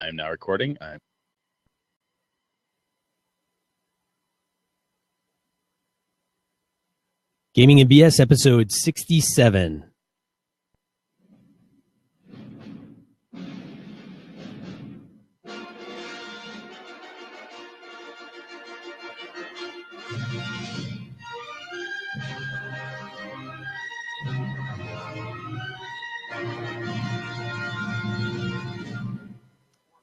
I'm now recording. Gaming and BS episode 67.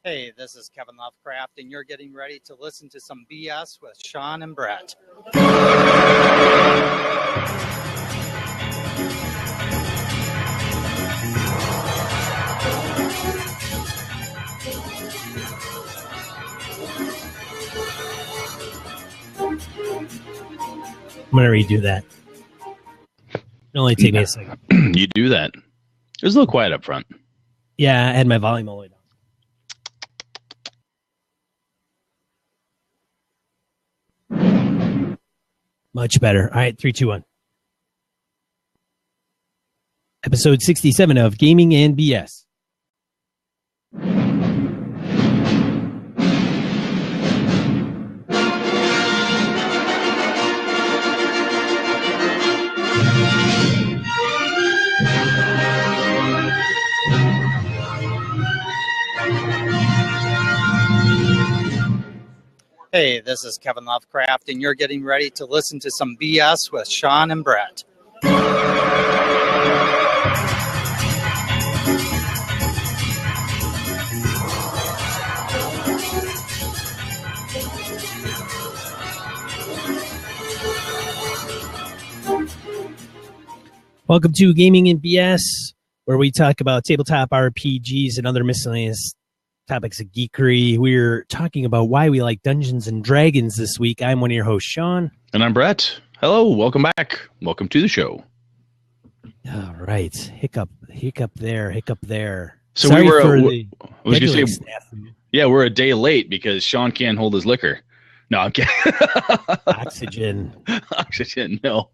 Hey, this is Kevin Lovecraft, and you're getting ready to listen to some BS with Sean and Brett. I'm going to redo that. It'll only take me a second. You do that. It was a little quiet up front. Yeah, I had my volume all the way down. Much better. All right, 3, 2, 1. Episode 67 of Gaming and BS. Hey, this is Kevin Lovecraft, and you're getting ready to listen to some BS with Sean and Brett. Welcome to Gaming and BS, where we talk about tabletop RPGs and other miscellaneous topics of geekery. We're talking about why we like Dungeons and Dragons this week. I'm one of your hosts, Sean. And I'm Brett. Hello, welcome back. Welcome to the show. All right. Hiccup there. So Sorry we were, for I the was going to say, snafu. yeah, we're a day late because Sean can't hold his liquor. No, I'm kidding. Oxygen. Oxygen, no.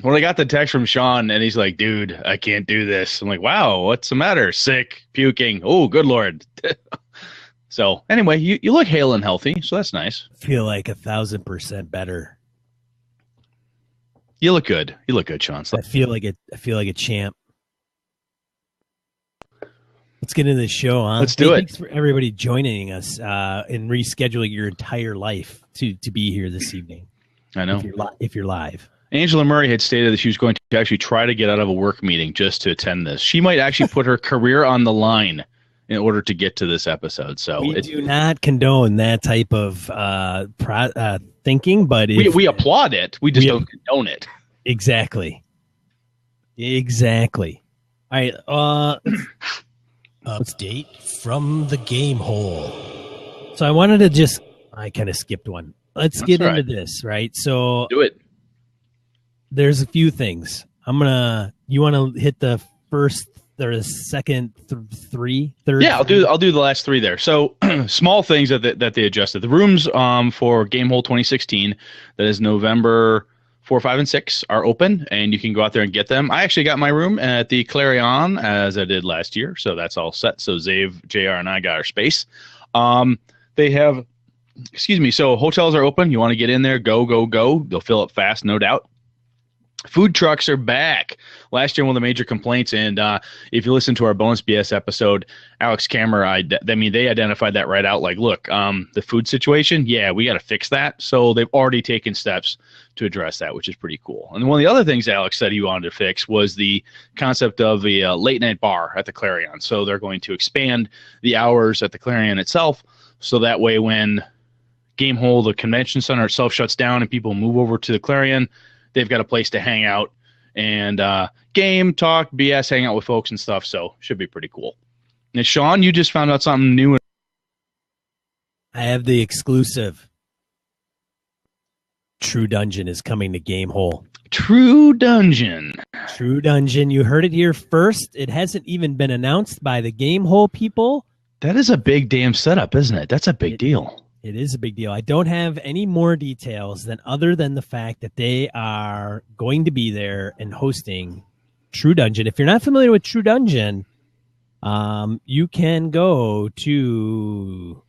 When I got the text from Sean and he's like, dude, I can't do this. I'm like, wow, what's the matter? Sick, puking. Oh, good Lord. So anyway, you look hale and healthy, so that's nice. Feel like 1,000% better. You look good. You look good, Sean. I feel like a champ. Let's get into the show, huh? Let's do it. Thanks for everybody joining us and rescheduling your entire life to be here this evening. I know. If you're live. Angela Murray had stated that she was going to actually try to get out of a work meeting just to attend this. She might actually put her career on the line in order to get to this episode. So we do not condone that type of thinking, but we applaud it. We just don't condone it. Exactly. All right. Update from the game hole. So I wanted to I kind of skipped one. Let's get into this, right? So do it. There's a few things. You want to hit the first or the second third? Yeah, I'll do the last three there. So small things that they adjusted. The rooms for Gamehole 2016, that is November 4, 5, and 6, are open, and you can go out there and get them. I actually got my room at the Clarion as I did last year, so that's all set. So Zave, JR, and I got our space. They have, so hotels are open. You want to get in there, go. They'll fill up fast, no doubt. Food trucks are back. Last year, one of the major complaints, and if you listen to our bonus BS episode, Alex Kammer, they identified that right out. Like, look, the food situation, yeah, we got to fix that. So they've already taken steps to address that, which is pretty cool. And one of the other things Alex said he wanted to fix was the concept of the late night bar at the Clarion. So they're going to expand the hours at the Clarion itself, so that way when Gamehole, the convention center itself, shuts down and people move over to the Clarion, they've got a place to hang out and game, talk, BS, hang out with folks and stuff. So should be pretty cool. And Sean, you just found out something new. I have the exclusive. True Dungeon is coming to Gamehole. True Dungeon. You heard it here first. It hasn't even been announced by the Gamehole people. That is a big damn setup, isn't it? That's a big deal. It is a big deal. I don't have any more details other than the fact that they are going to be there and hosting True Dungeon. If you're not familiar with True Dungeon, You can go to,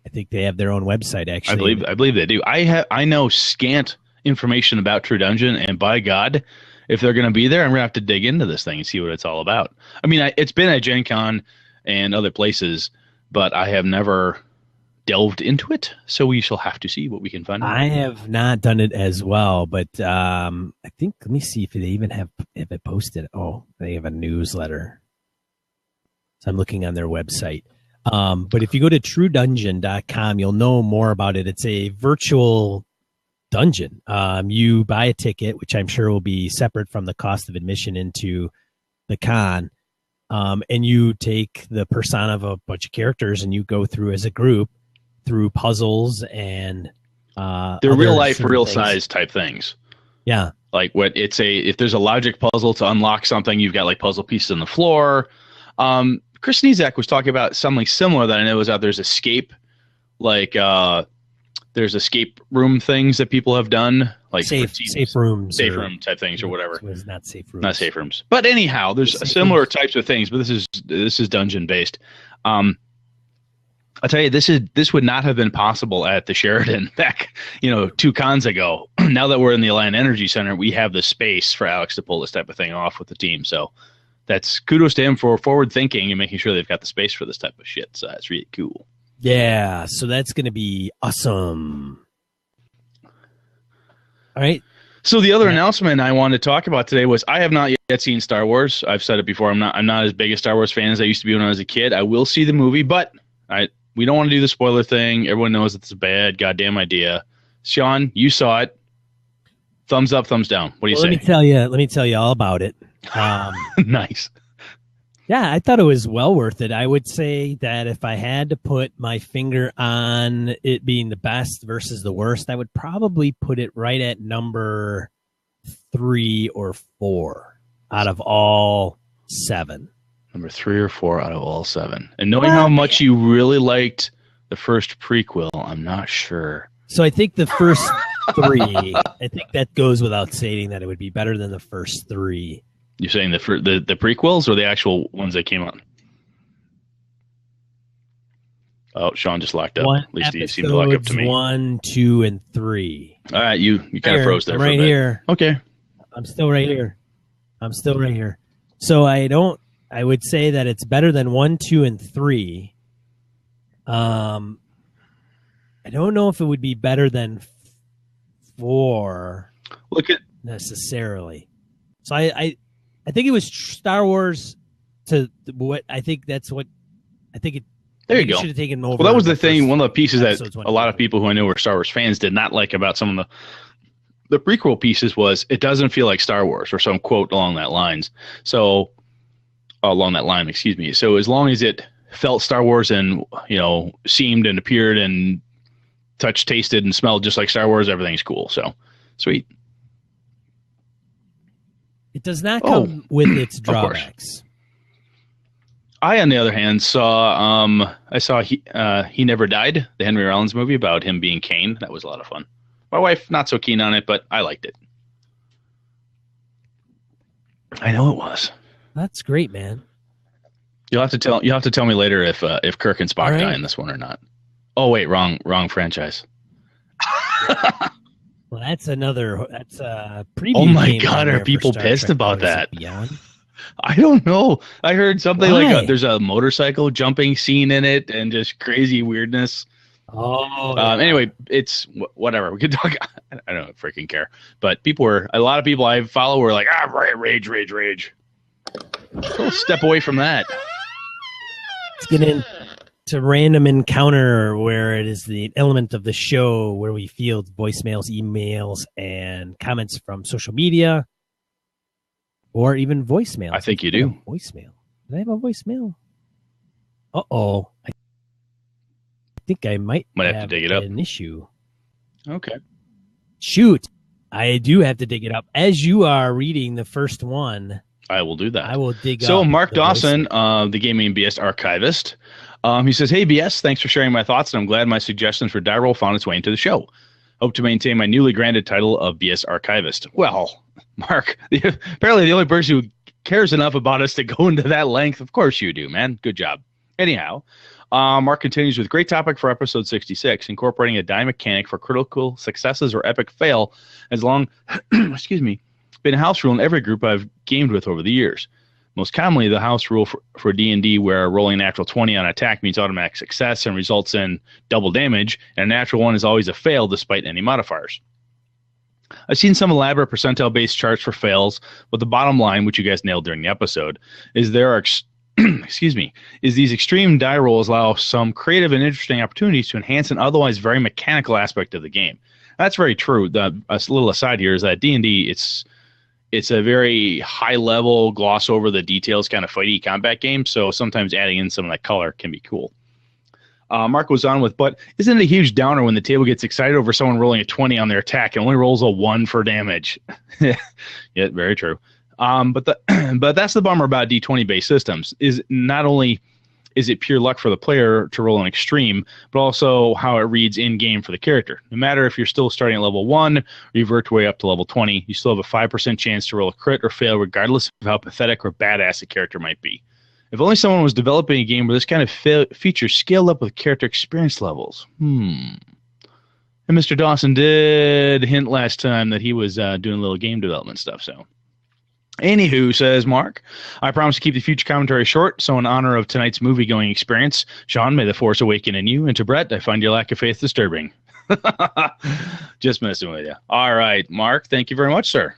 I think they have their own website, actually. I believe they do. I know scant information about True Dungeon, and by God, if they're going to be there, I'm going to have to dig into this thing and see what it's all about. I mean, it's been at Gen Con and other places, but I have never delved into it, so we shall have to see what we can find out. I have not done it as well, but I think, let me see if they even have it posted. Oh, they have a newsletter. So I'm looking on their website. But if you go to truedungeon.com, you'll know more about it. It's a virtual dungeon. You buy a ticket, which I'm sure will be separate from the cost of admission into the con. And you take the persona of a bunch of characters and you go through as a group through puzzles and they're real life, real size type things. Yeah. Like if there's a logic puzzle to unlock something, you've got like puzzle pieces on the floor. Chris Nizak was talking about something similar that I know is out there's escape, like there's escape room things that people have done, like safe room type things or whatever. It's not safe rooms. Not safe rooms. But anyhow, there's similar types of things, but this is dungeon based. I'll tell you, this would not have been possible at the Sheridan back, 2 cons ago. Now that we're in the Alliant Energy Center, we have the space for Alex to pull this type of thing off with the team. So that's kudos to him for forward thinking and making sure they've got the space for this type of shit. So that's really cool. Yeah, so that's going to be awesome. All right. So the other announcement I wanted to talk about today was I have not yet seen Star Wars. I've said it before. I'm not as big a Star Wars fan as I used to be when I was a kid. I will see the movie, but we don't want to do the spoiler thing. Everyone knows it's a bad goddamn idea. Sean, you saw it. Thumbs up, thumbs down. What do you say? Let me tell you all about it. Nice. Yeah, I thought it was well worth it. I would say that if I had to put my finger on it being the best versus the worst, I would probably put it right at number 3 or 4 out of all 7. Number 3 or 4 out of all 7. And knowing how much you really liked the first prequel, I'm not sure. So I think the first 3, I think that goes without saying that it would be better than the first 3. You're saying the prequels or the actual ones that came out? Oh, Sean just locked up. At least he seemed to lock up to me. 1, 2, and 3. All right, you kind of froze there. I'm right here. Okay. I'm still right here. So I would say that it's better than 1, 2, and 3. I don't know if it would be better than 4. Look at necessarily. So I think it was Star Wars to what I think that's what I think it. There you go. Should have taken over. Well, that was the thing. One of the pieces that a lot of people who I know were Star Wars fans did not like about some of the prequel pieces was it doesn't feel like Star Wars or some quote along that line. So excuse me. So as long as it felt Star Wars and seemed and appeared and touched, tasted, and smelled just like Star Wars, everything's cool. So sweet. It does not come with its drawbacks. I, on the other hand, saw He Never Died, the Henry Rollins movie about him being Kane. That was a lot of fun. My wife, not so keen on it, but I liked it. I know it was. That's great, man. You'll have to tell me later if Kirk and Spock die in this one or not. Oh wait, wrong franchise. Well, that's a preview. Oh my God, are people pissed about that? I don't know. I heard something like there's a motorcycle jumping scene in it and just crazy weirdness. Oh. Anyway, it's whatever. We could talk. I don't freaking care. But a lot of people I follow were like, rage. So step away from that. Let's get into random encounter where it is the element of the show where we field voicemails, emails, and comments from social media. Or even voicemail. I think you do. Voicemail. Did I have a voicemail? Uh-oh. I think I might have to dig it up. An issue. Okay. Shoot. I do have to dig it up. As you are reading the first one, I will do that. I will dig up. So Mark Dawson, the Gaming BS archivist, he says, "Hey BS, thanks for sharing my thoughts, and I'm glad my suggestions for die roll found its way into the show. Hope to maintain my newly granted title of BS archivist." Well, Mark, apparently the only person who cares enough about us to go into that length. Of course you do, man. Good job. Anyhow, Mark continues with great topic for episode 66, incorporating a die mechanic for critical successes or epic fail as long, excuse me, been a house rule in every group I've gamed with over the years. Most commonly, the house rule for D&D where rolling a natural 20 on attack means automatic success and results in double damage, and a natural 1 is always a fail despite any modifiers. I've seen some elaborate percentile-based charts for fails, but the bottom line, which you guys nailed during the episode, is there are is these extreme die rolls allow some creative and interesting opportunities to enhance an otherwise very mechanical aspect of the game. That's very true. A little aside here is that D&D, it's a very high-level, gloss over the details kind of fighty combat game, so sometimes adding in some of that color can be cool. Mark goes on with, but isn't it a huge downer when the table gets excited over someone rolling a 20 on their attack and only rolls a 1 for damage? Yeah, very true. But that's the bummer about D20-based systems, is not only is it pure luck for the player to roll an extreme, but also how it reads in-game for the character. No matter if you're still starting at level 1 or you work your way up to level 20, you still have a 5% chance to roll a crit or fail regardless of how pathetic or badass a character might be. If only someone was developing a game where this kind of feature scaled up with character experience levels. And Mr. Dawson did hint last time that he was doing a little game development stuff, so... Anywho, says Mark, I promise to keep the future commentary short, so in honor of tonight's movie-going experience, Sean, may the Force awaken in you, and to Brett, I find your lack of faith disturbing. Just messing with you. All right, Mark, thank you very much, sir.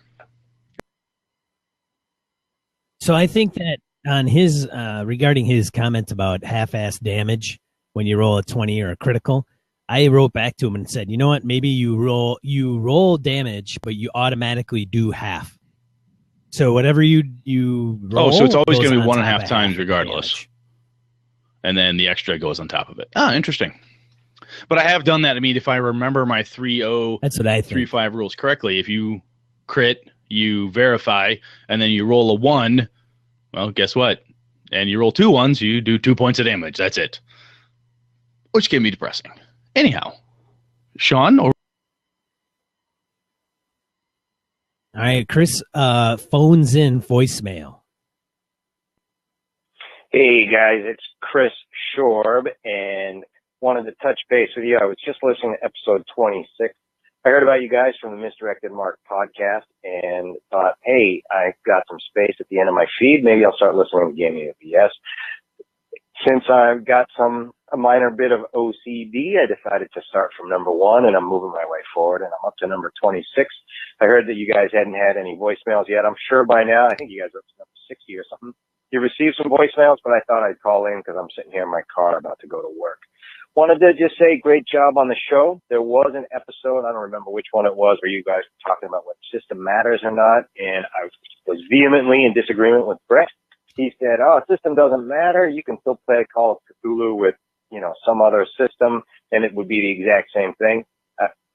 So I think that on his, regarding his comment about half-ass damage when you roll a 20 or a critical, I wrote back to him and said, you know what, maybe you roll damage, but you automatically do half. So whatever you roll, so it's always going to be 1.5 times half regardless. damage. And then the extra goes on top of it. Interesting. But I have done that. I mean, if I remember my 3.0, That's what I think. 3.5 rules correctly, if you crit, you verify, and then you roll a 1, well, guess what? And you roll 2 1s, you do 2 points of damage. That's it. Which can be depressing. Anyhow, Sean, or All right, Chris phones in voicemail. Hey guys, it's Chris Shorb and wanted to touch base with you. I was just listening to episode 26. I heard about you guys from the Misdirected Mark podcast and thought, hey, I've got some space at the end of my feed. Maybe I'll start listening to Gaming at BS. Since I've got a minor bit of OCD, I decided to start from number 1, and I'm moving my way forward, and I'm up to number 26. I heard that you guys hadn't had any voicemails yet. I'm sure by now, I think you guys are up to number 60 or something. You received some voicemails, but I thought I'd call in because I'm sitting here in my car about to go to work. Wanted to just say great job on the show. There was an episode, I don't remember which one it was, where you guys were talking about what system matters or not, and I was vehemently in disagreement with Brett. He said, system doesn't matter. You can still play Call of Cthulhu with, some other system, and it would be the exact same thing.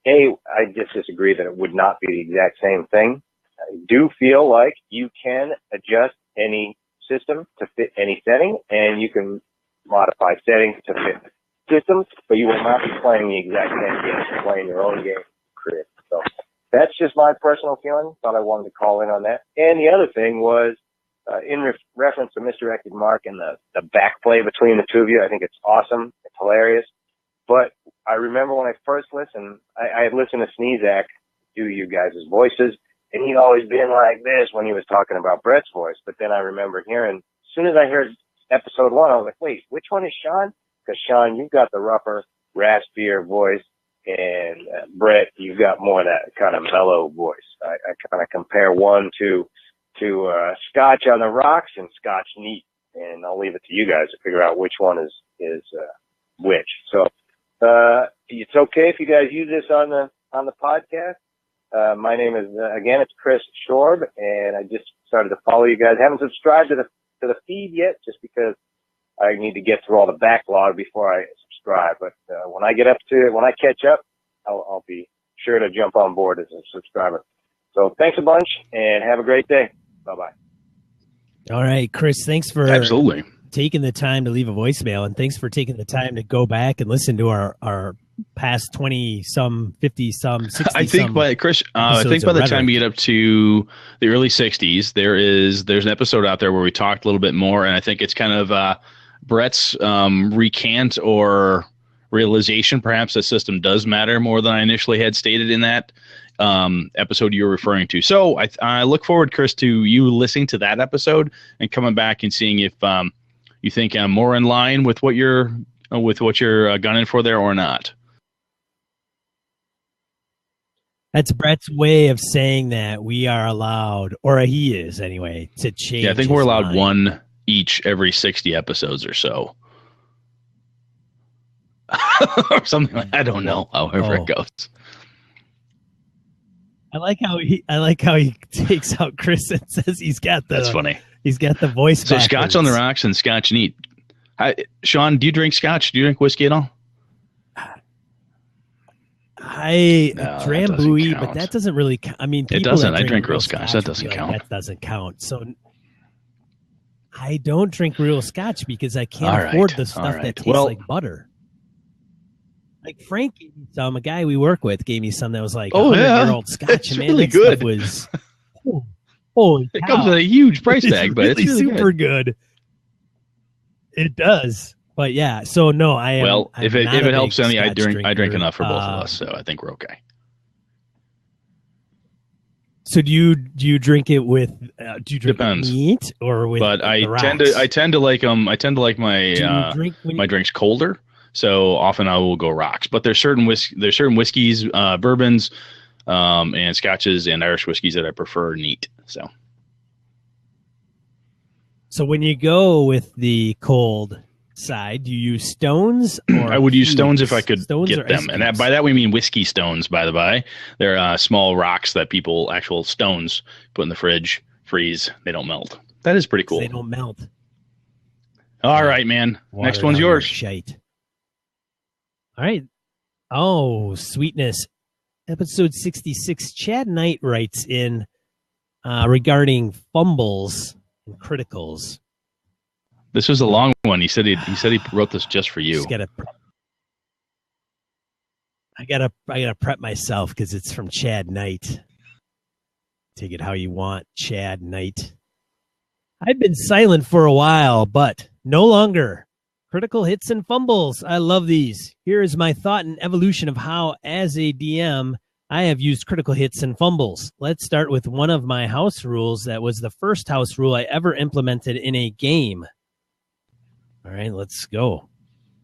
I just disagree that it would not be the exact same thing. I do feel like you can adjust any system to fit any setting, and you can modify settings to fit systems, but you will not be playing the exact same game. You're playing your own game. So that's just my personal feeling. Thought I wanted to call in on that. And the other thing was, in reference to Misdirected Mark and the backplay between the two of you, I think it's awesome. It's hilarious. But I remember when I first listened, I had listened to Sneezak do you guys' voices, and he'd always been like this when he was talking about Brett's voice. But then I remember hearing, as soon as I heard episode 1, I was like, wait, which one is Sean? Because Sean, you've got the rougher, raspier voice, and Brett, you've got more of that kind of mellow voice. I kind of compare one to Scotch on the Rocks and Scotch Neat, and I'll leave it to you guys to figure out which one is which. So it's okay if you guys use this on the podcast. My name is again, it's Chris Shorb, and I just started to follow you guys. I haven't subscribed to the feed yet, just because I need to get through all the backlog before I subscribe. But when I catch up, I'll be sure to jump on board as a subscriber. So thanks a bunch, and have a great day. Bye-bye. All right, Chris, thanks for absolutely taking the time to leave a voicemail, and thanks for taking the time to go back and listen to our past 20-some, 50-some, 60-some. I think by Chris, I think by the time you get up to the early 60s, there's an episode out there where we talked a little bit more, and I think it's kind of Brett's recant or realization, perhaps, that system does matter more than I initially had stated in that episode you were referring to. So I look forward, Chris, to you listening to that episode and coming back and seeing if you think I'm more in line with what you're gunning for there or not. That's Brett's way of saying that we are allowed, or he is anyway, to change. Yeah, I think we're allowed mind. one each every 60 episodes or so. Or something like I don't know, however it goes. I like how he takes out Chris and says he's got the. That's funny. He's got the voice. So backwards. Scotch on the rocks and Scotch neat. Sean, do you drink Scotch? Do you drink whiskey at all? I Drambuie, count. but that doesn't really count. I mean, It doesn't. I drink real Scotch. That doesn't like count. that doesn't count. So I don't drink real Scotch because I can't afford the stuff that tastes like butter. Like Frank gave me some. A guy we work with gave me some that was like 100-year-old Scotch. It's and man, really that good. Stuff was holy It cow. comes with a huge price tag, but it's really super good. It does. But yeah, so no, I'm if it not a helps big any, I Scotch drink drinker. enough for both of us, so I think we're okay. So do you drink it with? Do you drink Depends. it neat or with? But I the tend to like them. I tend to like my Do you drink when my drinks colder. So often I will go rocks. But there's certain whiskeys, bourbons, and scotches and Irish whiskeys that I prefer neat. So when you go with the cold side, do you use Stones? Or I would use Cubes? Stones if I could Stones get or them, and by that we mean whiskey stones. By the by, they're small rocks that actual stones, put in the fridge, freeze. They don't melt. That is pretty cool. They don't melt. All right, man. Next one's yours. Shite. All right. Oh, sweetness. Episode 66. Chad Knight writes in regarding fumbles and criticals. This was a long one. He said he wrote this just for you. I gotta prep myself because it's from Chad Knight. Take it how you want, Chad Knight. I've been silent for a while, but no longer. Critical hits and fumbles. I love these. Here is my thought and evolution of how, as a DM, I have used critical hits and fumbles. Let's start with one of my house rules that was the first house rule I ever implemented in a game. All right, let's go.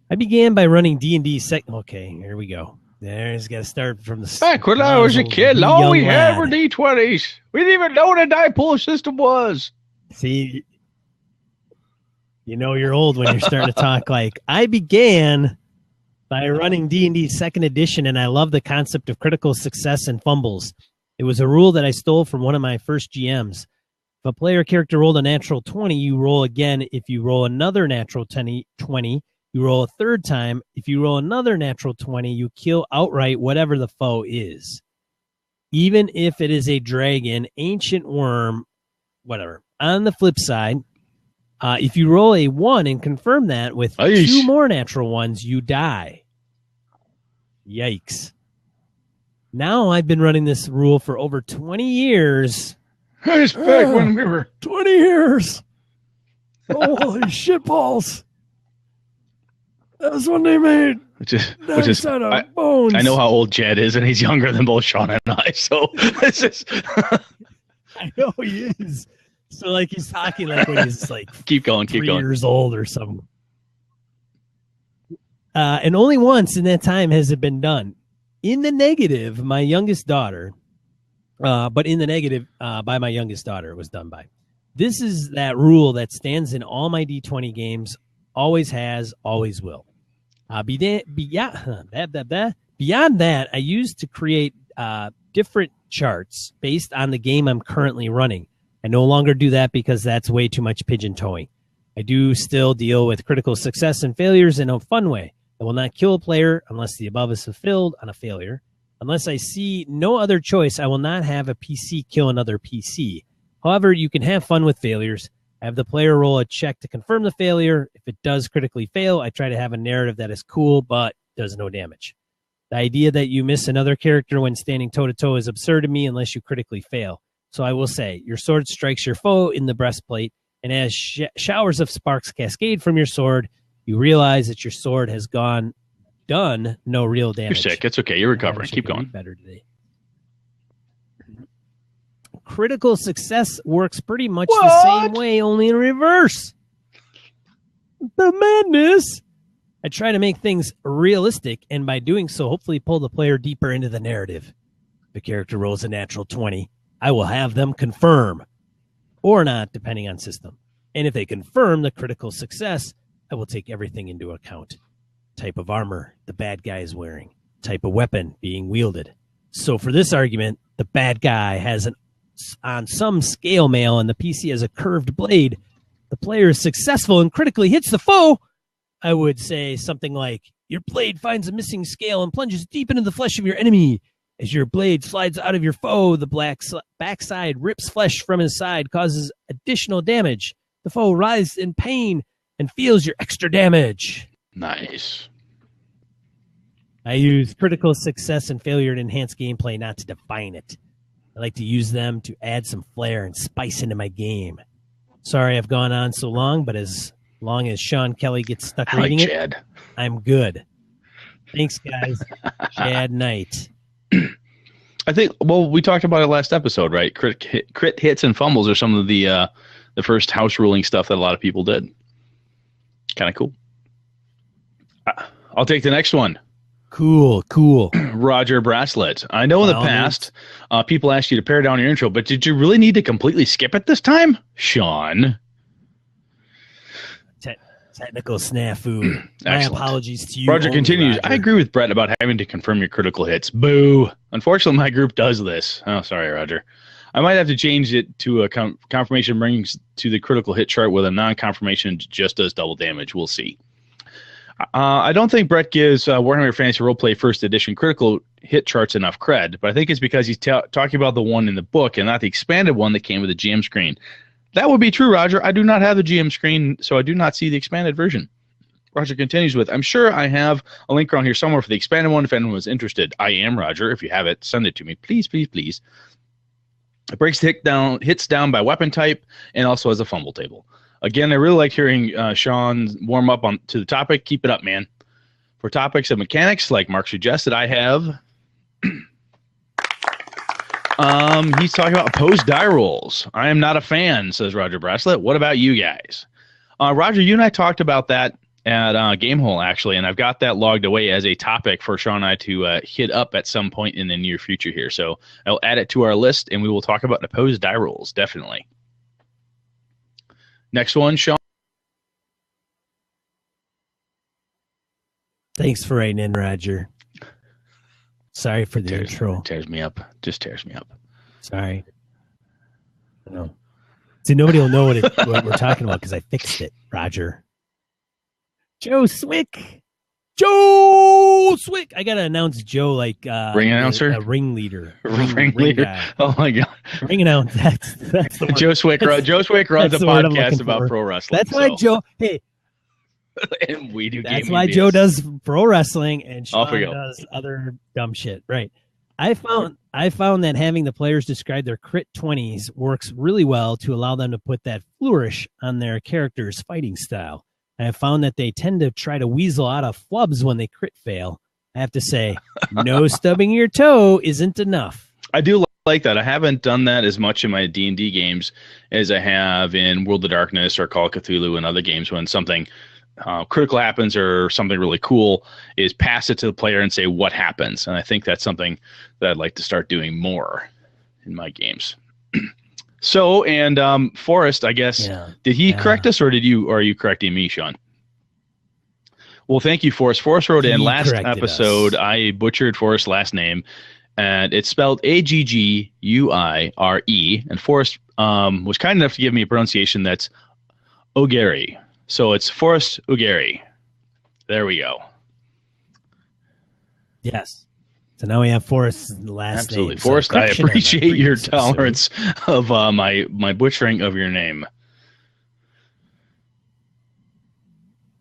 I began by running D&D Okay, here we go. There's got to start from the Back when I was a kid, all we had were D20s. We didn't even know what a die pull system was. See, you know you're old when you're starting to talk like, I began by running D&D 2nd edition, and I love the concept of critical success and fumbles. It was a rule that I stole from one of my first GMs. If a player character rolled a natural 20, you roll again. If you roll another natural 20, you roll a third time. If you roll another natural 20, you kill outright whatever the foe is. Even if it is a dragon, ancient worm, whatever. On the flip side, if you roll a 1 and confirm that with 2 more natural ones, you die. Yikes. Now I've been running this rule for over 20 years. It's back when we were 20 years. Holy shitballs. That was when they made which is bones. I know how old Chad is, and he's younger than both Sean and I. So it's just I know he is. So like he's talking like when he's like keep going 3 years old or something. And only once in that time has it been done. In the negative, my youngest daughter, but in the negative by my youngest daughter, it was done by. This is that rule that stands in all my D20 games, always has, always will. Beyond that, I used to create different charts based on the game I'm currently running. I no longer do that because that's way too much pigeon toeing. I do still deal with critical success and failures in a fun way. I will not kill a player unless the above is fulfilled on a failure. Unless I see no other choice, I will not have a PC kill another PC. However, you can have fun with failures. I have the player roll a check to confirm the failure. If it does critically fail, I try to have a narrative that is cool but does no damage. The idea that you miss another character when standing toe-to-toe is absurd to me unless you critically fail. So I will say, your sword strikes your foe in the breastplate, and as showers of sparks cascade from your sword, you realize that your sword has done no real damage. You're sick. It's okay. You're recovering. Keep going. Better today. Critical success works pretty much the same way, only in reverse. The madness. I try to make things realistic, and by doing so, hopefully pull the player deeper into the narrative. If the character rolls a natural 20, I will have them confirm, or not, depending on system. And if they confirm the critical success, I will take everything into account. Type of armor the bad guy is wearing, type of weapon being wielded. So for this argument, the bad guy has on some scale mail and the PC has a curved blade. The player is successful and critically hits the foe. I would say something like, your blade finds a missing scale and plunges deep into the flesh of your enemy. As your blade slides out of your foe, the backside rips flesh from his side, causes additional damage. The foe writhes in pain and feels your extra damage. Nice. I use critical success and failure to enhance gameplay, not to define it. I like to use them to add some flair and spice into my game. Sorry I've gone on so long, but as long as Sean Kelly gets stuck reading it, I'm good. Thanks, guys. Chad Knight. I think, well, we talked about it last episode, right? Crit hits and fumbles are some of the first house ruling stuff that a lot of people did. Kind of cool. I'll take the next one. Cool. Roger Bracelet. I know in the past, people asked you to pare down your intro, but did you really need to completely skip it this time? Sean. Technical snafu. My apologies to you. Roger continues. Roger. I agree with Brett about having to confirm your critical hits. Boo. Unfortunately, my group does this. Oh, sorry, Roger. I might have to change it to a confirmation brings to the critical hit chart with a non-confirmation just does double damage. We'll see. I don't think Brett gives Warhammer Fantasy Roleplay First Edition critical hit charts enough cred, but I think it's because he's talking about the one in the book and not the expanded one that came with the GM screen. That would be true, Roger. I do not have the GM screen, so I do not see the expanded version. Roger continues with, I'm sure I have a link around here somewhere for the expanded one if anyone was interested. I am, Roger. If you have it, send it to me. Please, please, please. It breaks the hits down by weapon type and also has a fumble table. Again, I really like hearing Sean warm up to the topic. Keep it up, man. For topics of mechanics, like Mark suggested, I have... he's talking about opposed die rolls. I am not a fan, says Roger Bracelet. What about you guys? Roger, you and I talked about that at Gamehole, actually, and I've got that logged away as a topic for Sean and I to hit up at some point in the near future here. So I'll add it to our list, and we will talk about opposed die rolls, definitely. Next one, Sean. Thanks for writing in, Roger. Sorry for the intro. Tears me up. Just tears me up. Sorry. No. See, nobody will know what we're talking about because I fixed it, Roger. Joe Swick. I gotta announce Joe like ring announcer, a ringleader, ring guy. Oh my god, ring announcer. That's the Joe Swick. Joe Swick runs a podcast about pro wrestling. That's why Joe. Hey. And we do. That's why Joe does pro wrestling and Sean does other dumb shit. Right. I found that having the players describe their crit 20s works really well to allow them to put that flourish on their character's fighting style. I have found that they tend to try to weasel out of flubs when they crit fail. I have to say, no stubbing your toe isn't enough. I do like that. I haven't done that as much in my D&D games as I have in World of Darkness or Call of Cthulhu and other games when something critical happens or something really cool is pass it to the player and say what happens. And I think that's something that I'd like to start doing more in my games. So, and Forrest, I guess, did he correct us or are you correcting me, Sean? Well, thank you, Forrest. Forrest wrote in last episode, I butchered Forrest's last name, and it's spelled Agguire. And Forrest was kind enough to give me a pronunciation that's O'Gary. So it's Forrest O'Gary. There we go. Yes. So now we have Forrest's last Absolutely. name. Forrest, I appreciate your tolerance of my butchering of your name.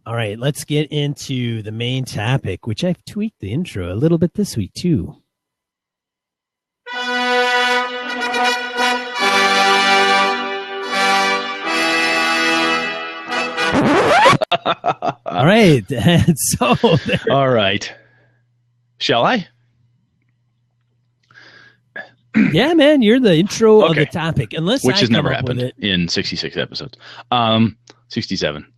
All right, let's get into the main topic, which I've tweaked the intro a little bit this week too. All right. So all right. Shall I? Yeah, man, you're the intro of the topic. Unless which I has come never up with happened it. in 66 episodes. 67.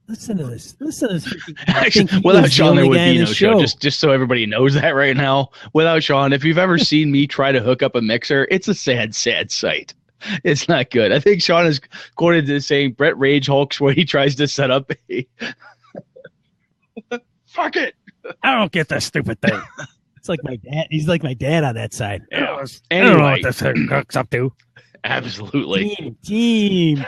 Listen to this. Listen to this. Actually, without Sean, there would be no show. Just so everybody knows that right now. Without Sean, if you've ever seen me try to hook up a mixer, it's a sad, sad sight. It's not good. I think Sean is quoted as saying Brett Rage Hulks where he tries to set up a fuck it. I don't get that stupid thing. It's like my dad. He's like my dad on that side. Yeah. I don't know what this thing hooks up to. Absolutely. Team.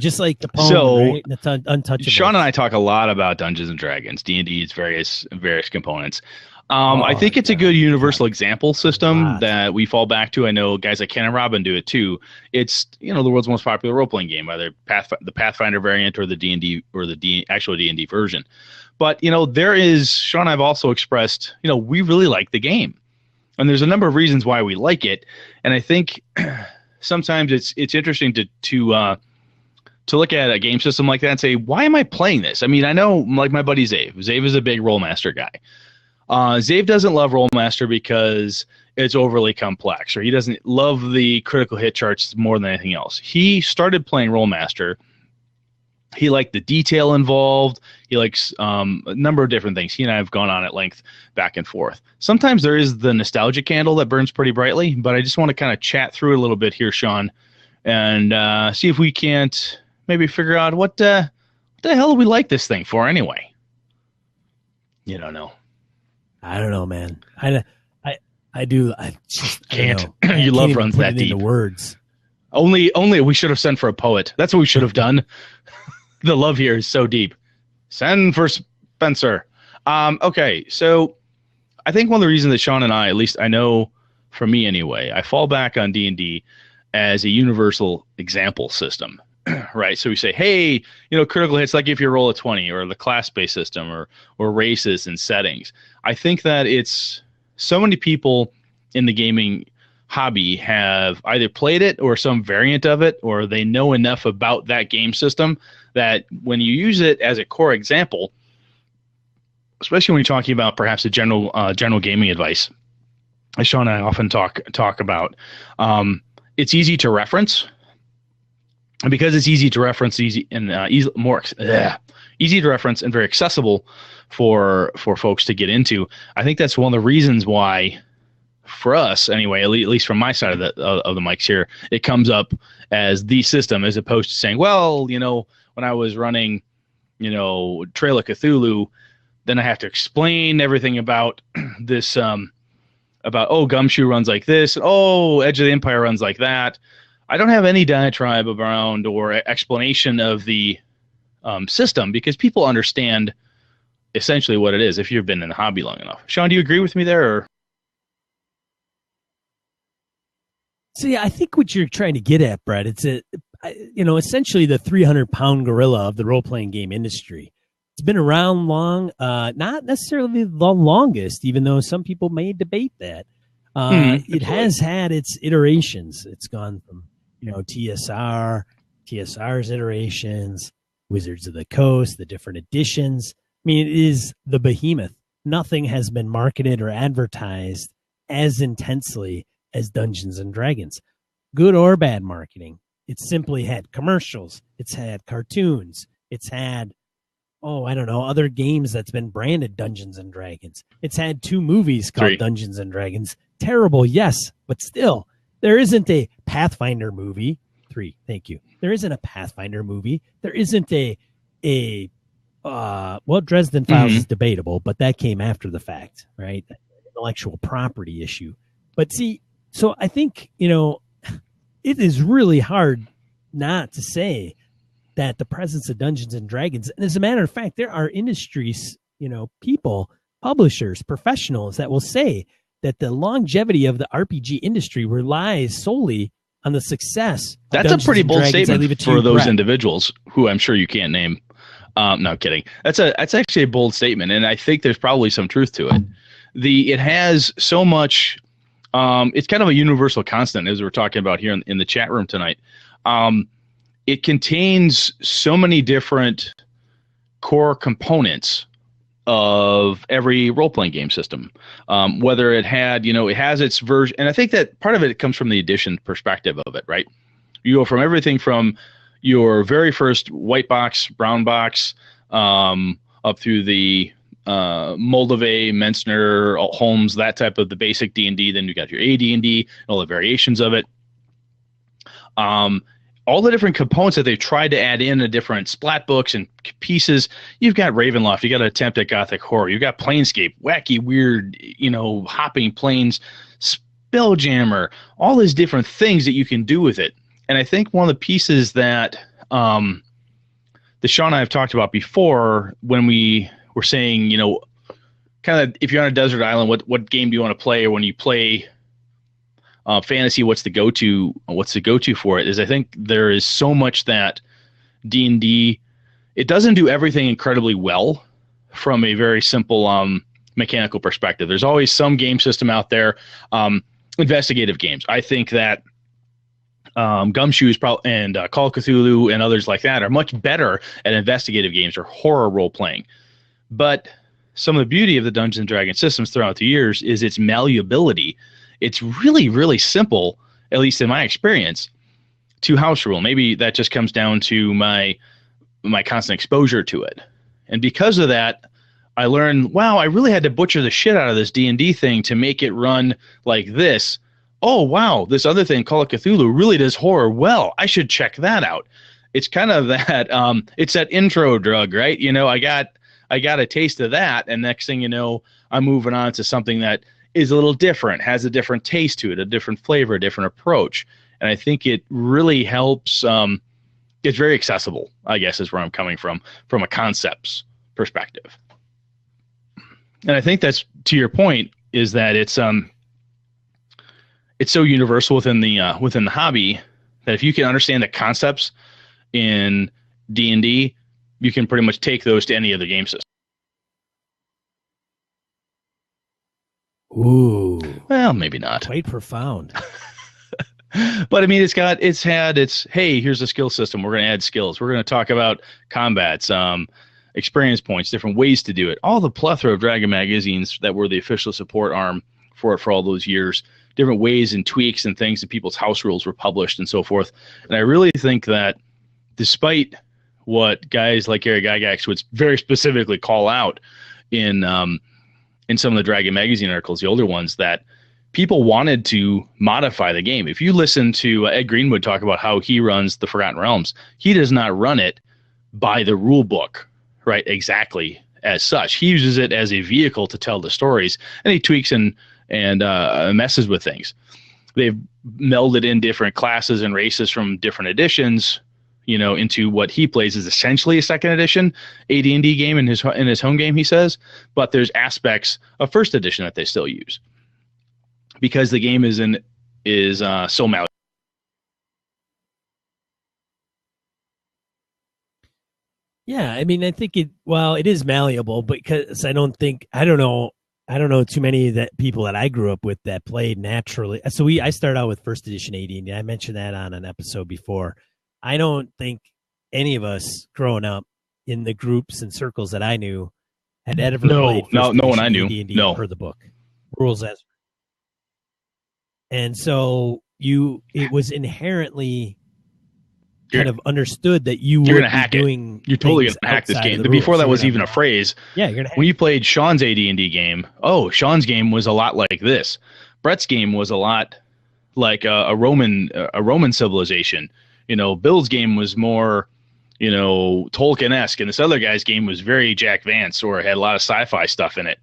Just like the poem, So, right? That's untouchable. Sean and I talk a lot about Dungeons and Dragons, D&D's various components. I think it's a good universal example system that we fall back to. I know guys like Ken and Robin do it too. It's the world's most popular role playing game, either the Pathfinder variant or the D&D or the actual D&D version. But there is Sean and I've also expressed we really like the game, and there's a number of reasons why we like it, and I think sometimes it's interesting to look at a game system like that and say, why am I playing this? I mean, I know like my buddy Zave. Zave is a big Rollmaster guy. Zave doesn't love Rollmaster because it's overly complex, or he doesn't love the critical hit charts more than anything else. He started playing Rollmaster. He liked the detail involved. He likes a number of different things. He and I have gone on at length back and forth. Sometimes there is the nostalgia candle that burns pretty brightly, but I just want to kind of chat through it a little bit here, Sean, and see if we can't maybe figure out what the hell do we like this thing for anyway. You don't know. I don't know, man. I do. I just can't. I You love runs put that it deep. into words. Only we should have sent for a poet. That's what we should have done. The love here is so deep. Send for Spencer. Okay, so I think one of the reasons that Sean and I, at least I know for me anyway, I fall back on D&D as a universal example system, right? So we say, hey, critical hits, like if you roll a 20, or the class-based system, or races and settings. I think that it's so many people in the gaming hobby have either played it or some variant of it, or they know enough about that game system that when you use it as a core example, especially when you're talking about perhaps a general gaming advice, as Sean and I often talk about, it's easy to reference. And because it's easy to reference, easy to reference and very accessible for folks to get into, I think that's one of the reasons why, for us anyway, at least from my side of the mics here, it comes up as the system, as opposed to saying, well, when I was running, Trail of Cthulhu, then I have to explain everything about this, about, Gumshoe runs like this, and Edge of the Empire runs like that. I don't have any diatribe around or explanation of the system, because people understand essentially what it is if you've been in the hobby long enough. Sean, do you agree with me there? Or? See, I think what you're trying to get at, Brett, it's essentially the 300-pound gorilla of the role-playing game industry. It's been around long, not necessarily the longest, even though some people may debate that. It has had its iterations. It's gone from, TSR's iterations, Wizards of the Coast, the different editions. I mean, it is the behemoth. Nothing has been marketed or advertised as intensely as Dungeons and Dragons, good or bad marketing. It's simply had commercials. It's had cartoons. It's had, other games that's been branded Dungeons and Dragons. It's had 2 movies called Dungeons and Dragons. Terrible, yes, but still, there isn't a Pathfinder movie. 3, thank you. There isn't a Pathfinder movie. There isn't Dresden Files is debatable, but that came after the fact, right? Intellectual property issue. But see, so I think, it is really hard not to say that the presence of Dungeons and Dragons, and as a matter of fact, there are industries, people, publishers, professionals that will say that the longevity of the RPG industry relies solely on the success of That's a Dungeons pretty and bold Dragons, I leave it statement to for you, those Brett. individuals who I'm sure you can't name. No, I'm kidding. That's actually a bold statement, and I think there's probably some truth to it. It has so much. It's kind of a universal constant, as we're talking about here in the chat room tonight. It contains so many different core components of every role-playing game system. Whether it had, it has its version, and I think that part of it comes from the edition perspective of it, right? You go from everything from your very first white box, brown box, up through the Moldave, Mensner, Holmes, that type of the basic D&D. Then you got your AD&D, all the variations of it. All the different components that they've tried to add in the different splat books and pieces. You've got Ravenloft, you got an attempt at Gothic horror, you've got Planescape, wacky, weird, hopping planes, Spelljammer, all these different things that you can do with it. And I think one of the pieces that Sean and I have talked about before when we were saying, kind of if you're on a desert island, what game do you want to play? Or when you play fantasy, what's the go-to for it? Is I think there is so much that D&D, it doesn't do everything incredibly well from a very simple mechanical perspective. There's always some game system out there, investigative games. I think that Gumshoe and Call of Cthulhu and others like that are much better at investigative games or horror role-playing. But some of the beauty of the Dungeons & Dragons systems throughout the years is its malleability. It's really, really simple, at least in my experience, to house rule. Maybe that just comes down to my constant exposure to it. And because of that, I learned, wow, I really had to butcher the shit out of this D&D thing to make it run like this. Oh, wow, this other thing, Call of Cthulhu, really does horror well. I should check that out. It's kind of that, it's that intro drug, right? I got a taste of that, and next thing you know, I'm moving on to something that is a little different, has a different taste to it, a different flavor, a different approach. And I think it really helps. It's very accessible, I guess, is where I'm coming from a concepts perspective. And I think that's, to your point, is that it's so universal within the hobby that if you can understand the concepts in D&D, you can pretty much take those to any other game system. Ooh. Well, maybe not. Quite profound. But I mean, hey, here's a skill system. We're going to add skills. We're going to talk about combats, experience points, different ways to do it. All the plethora of Dragon magazines that were the official support arm for it for all those years, different ways and tweaks and things that people's house rules were published and so forth. And I really think that despite what guys like Gary Gygax would very specifically call out in some of the Dragon magazine articles, the older ones, that people wanted to modify the game. If you listen to Ed Greenwood talk about how he runs the Forgotten Realms, he does not run it by the rule book, right? Exactly as such. He uses it as a vehicle to tell the stories, and he tweaks and messes with things. They've melded in different classes and races from different editions, into what he plays is essentially a second edition AD&D game in his home game, he says, but there's aspects of first edition that they still use because the game is so malleable. Yeah, I mean, I think it is malleable, but because I don't know too many that people that I grew up with that played naturally. So I started out with first edition AD&D. I mentioned that on an episode before. I don't think any of us growing up in the groups and circles that I knew had ever played no one I knew per the book rules as. And so it was inherently kind of understood that you're going to hack doing. You're totally going to hack this game. But before that was even a phrase. Yeah, you're going to. When you played Sean's AD&D game, Sean's game was a lot like this. Brett's game was a lot like a Roman civilization. Bill's game was more, Tolkien-esque, and this other guy's game was very Jack Vance or had a lot of sci-fi stuff in it.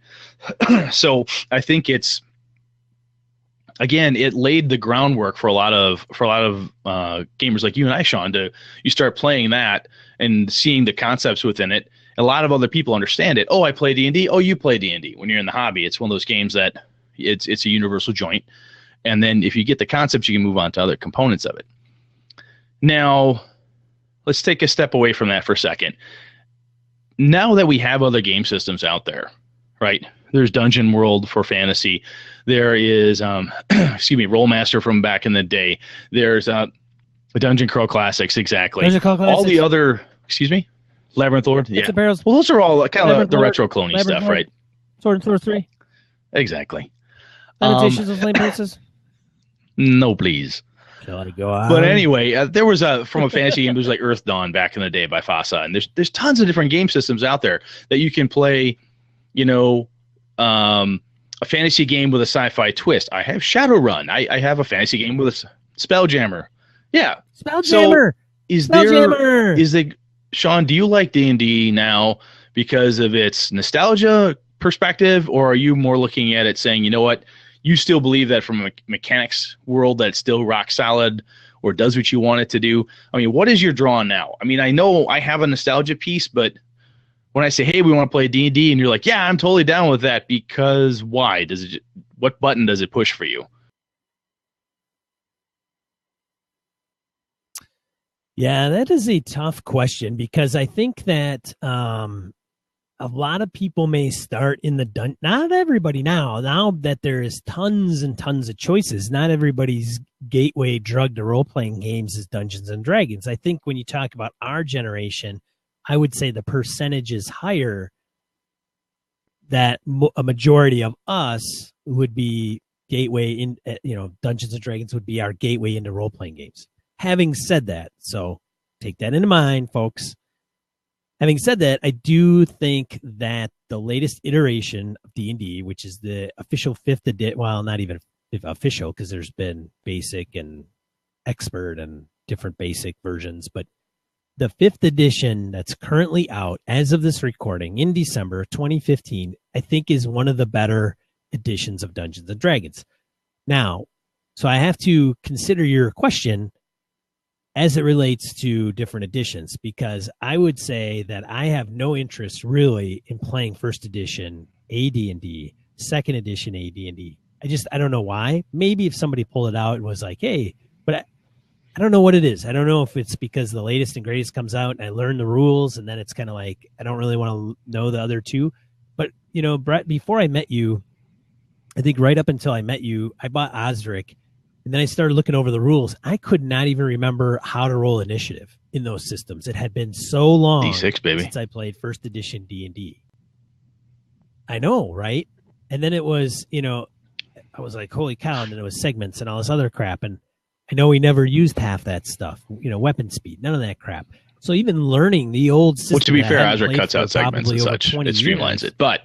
So I think it laid the groundwork for a lot of gamers like you and I, Sean, you start playing that and seeing the concepts within it. A lot of other people understand it. Oh, I play D&D. Oh, you play D&D. When you're in the hobby, it's one of those games that it's a universal joint. And then if you get the concept, you can move on to other components of it. Now, let's take a step away from that for a second. Now that we have other game systems out there, right? There's Dungeon World for fantasy. There is, Rollmaster from back in the day. There's Dungeon Crawl Classics, exactly. Dungeon Crawl Classics. All the other, Labyrinth Lord? Yeah. Well, those are all kind of the retro cloney stuff, right? Sword and Sorcery. 3. Exactly. Lamentations of Flame Princess. No, please. Shall I go on? But anyway, there was from a fantasy game, it was like Earth Dawn back in the day by FASA, and there's tons of different game systems out there that you can play. A fantasy game with a sci-fi twist. I have Shadowrun. I have a fantasy game with a Spelljammer. Yeah, Spelljammer. So Sean? Do you like D&D now because of its nostalgia perspective, or are you more looking at it saying, you know what? You still believe that from a mechanics world that's still rock solid or does what you want it to do? I mean, what is your draw now? I mean, I know I have a nostalgia piece, but when I say, hey, we want to play D&D, and you're like, yeah, I'm totally down with that, because why? What button does it push for you? Yeah, that is a tough question, because I think that a lot of people may start in the not everybody now that there is tons and tons of choices, not everybody's gateway drug to role-playing games is Dungeons and Dragons. I think when you talk about our generation, I would say the percentage is higher that a majority of us would be gateway in, Dungeons and Dragons would be our gateway into role-playing games. Having said that, so take that into mind, folks. Having said that, I do think that the latest iteration of D&D, which is the official 5th edition, well, not even official, because there's been basic and expert and different basic versions, but the 5th edition that's currently out as of this recording in December 2015, I think is one of the better editions of Dungeons and Dragons. Now, so I have to consider your question as it relates to different editions, because I would say that I have no interest really in playing 1st edition AD&D, 2nd edition AD&D. I don't know why. Maybe if somebody pulled it out and was like, hey, but I don't know what it is. I don't know if it's because the latest and greatest comes out and I learn the rules, and then it's kind of like I don't really want to know the other two. But, Brett, before I met you, I think right up until I met you, I bought Osric, and then I started looking over the rules. I could not even remember how to roll initiative in those systems. It had been so long D6, baby, since I played 1st edition D&D. I know, right? And then it was, I was like, holy cow, and then it was segments and all this other crap, and I know we never used half that stuff, weapon speed, none of that crap. So even learning the old system. Which, to be fair, Osric cuts out segments and such. It streamlines it, but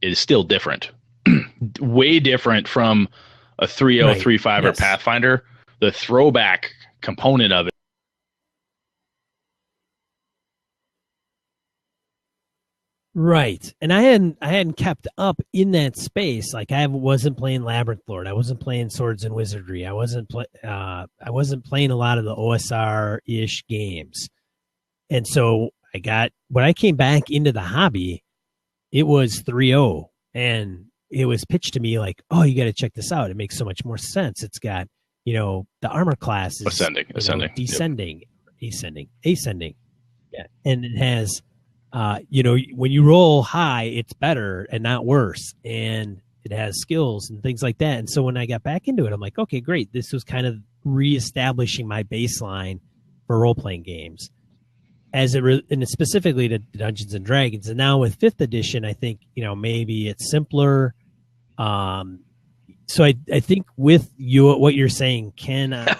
it is still different. Way different from a 3.0, 3.5 or Pathfinder. The throwback component of it. Right. And I hadn't kept up in that space. Like I wasn't playing Labyrinth Lord. I wasn't playing Swords and Wizardry. I wasn't playing a lot of the OSR-ish games. And so when I came back into the hobby, it was 3.0, and it was pitched to me like, oh, you got to check this out. It makes so much more sense. It's got, the armor class is ascending, descending, ascending. Yeah. And it has, when you roll high, it's better and not worse. And it has skills and things like that. And so when I got back into it, I'm like, okay, great. This was kind of reestablishing my baseline for role-playing games. And specifically to Dungeons and Dragons. And now with 5th edition, I think, maybe it's simpler. So I think with what you're saying, I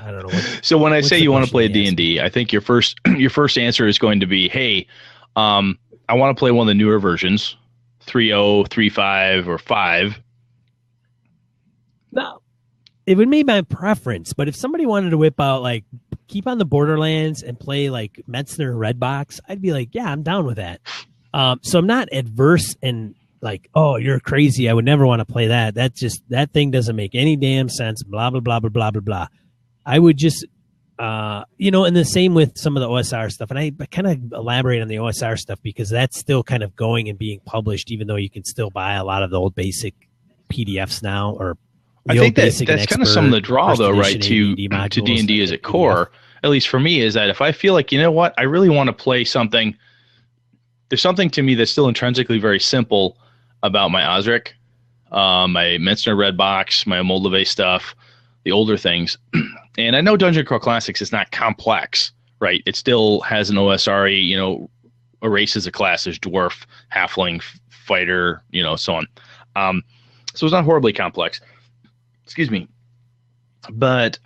don't know. So when I say you want to play D&D, I think your first answer is going to be, hey, I want to play one of the newer versions, 3.0, 3.5, or 5. No, it would be my preference. But if somebody wanted to whip out like keep on the Borderlands and play like Metzner Redbox, I'd be like, yeah, I'm down with that. So I'm not adverse and like, oh, you're crazy, I would never want to play that. That thing doesn't make any damn sense. Blah blah blah blah blah blah blah. I would just, and the same with some of the OSR stuff. And I kind of elaborate on the OSR stuff because that's still kind of going and being published, even though you can still buy a lot of the old basic PDFs now or I think that's kind of some of the draw, though, right? To modules, D&D as a core, at least for me, is that if I feel like, you know what, I really want to play something. There's something to me that's still intrinsically very simple about my Osric, my Metzner Red Box, my Moldave stuff, the older things. And I know Dungeon Crawl Classics is not complex, right? It still has an OSRE, you know, erases a class as dwarf, halfling, fighter, you know, so on. So it's not horribly complex. Excuse me. But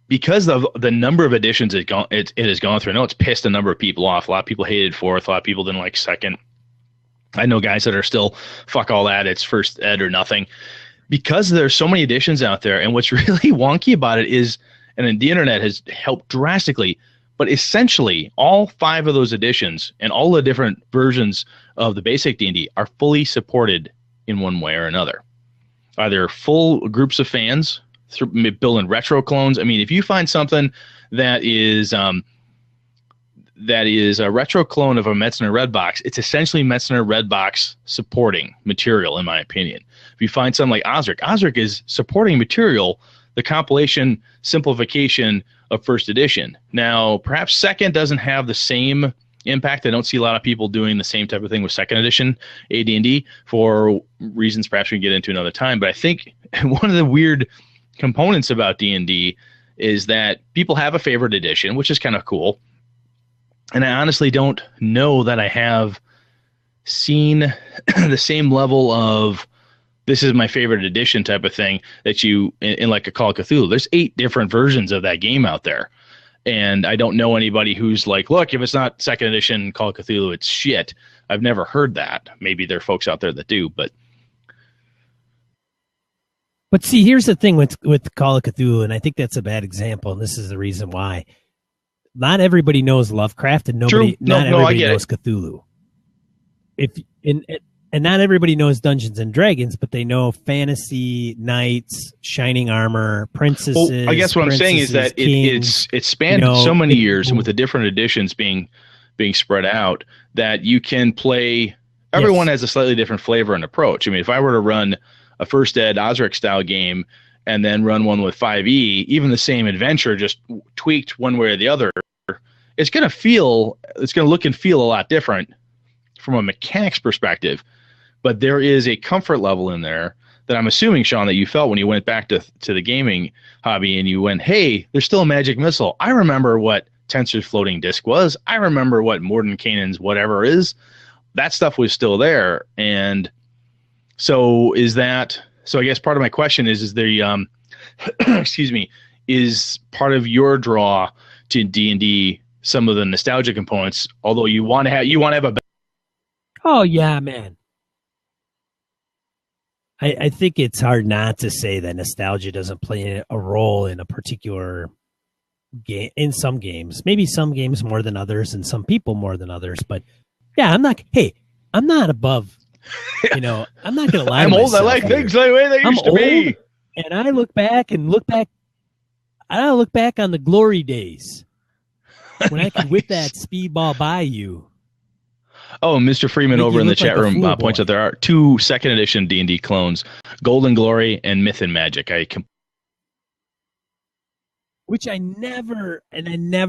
because of the number of editions it has gone through, I know it's pissed a number of people off. A lot of people hated fourth. A lot of people didn't like second. I know guys that are still, fuck all that, it's first ed or nothing. Because there's so many editions out there, and what's really wonky about it is, and the internet has helped drastically, but essentially all 5 of those editions and all the different versions of the basic D&D are fully supported in one way or another. Either full groups of fans building retro clones. I mean, if you find something that is a retro clone of a Metzner Red Box, it's essentially Metzner Red Box supporting material, in my opinion. If you find something like Osric is supporting material, the compilation simplification of first edition. Now, perhaps second doesn't have the same impact. I don't see a lot of people doing the same type of thing with second edition AD&D for reasons perhaps we can get into another time. But I think one of the weird components about D&D is that people have a favorite edition, which is kind of cool. And I honestly don't know that I have seen the same level of this is my favorite edition type of thing that you in like a Call of Cthulhu. There's 8 different versions of that game out there. And I don't know anybody who's like, look, if it's not second edition Call of Cthulhu, it's shit. I've never heard that. Maybe there are folks out there that do, but see, here's the thing with Call of Cthulhu, and I think that's a bad example, and this is the reason why. Not everybody knows Lovecraft, and everybody knows Cthulhu. And not everybody knows Dungeons and Dragons, but they know fantasy, knights, shining armor, princesses. Well, I guess what I'm saying is that it's spanned so many years, and with the different editions being spread out, that you can play. Everyone has a slightly different flavor and approach. I mean, if I were to run a first ed Osric style game and then run one with 5e, even the same adventure, just tweaked one way or the other, it's going to look and feel a lot different from a mechanics perspective. But there is a comfort level in there that I'm assuming, Sean, that you felt when you went back to the gaming hobby and you went, hey, there's still a magic missile. I remember what Tensor's floating disk was. I remember what Mordenkainen's whatever is. That stuff was still there. And so I guess part of my question is the excuse me, is part of your draw to D&D some of the nostalgia components, although you want to have a Oh yeah, man. I think it's hard not to say that nostalgia doesn't play a role in a particular game, in some games. Maybe some games more than others and some people more than others. But yeah, I'm not above, I'm not going to lie. I'm to old. myself I like here. things the way they used to be. And I look back on the glory days when I could whip that speedball by you. Oh, Mr. Freeman over in the chat room points out there are 2 second edition D&D clones, Golden Glory and Myth and Magic. Which I never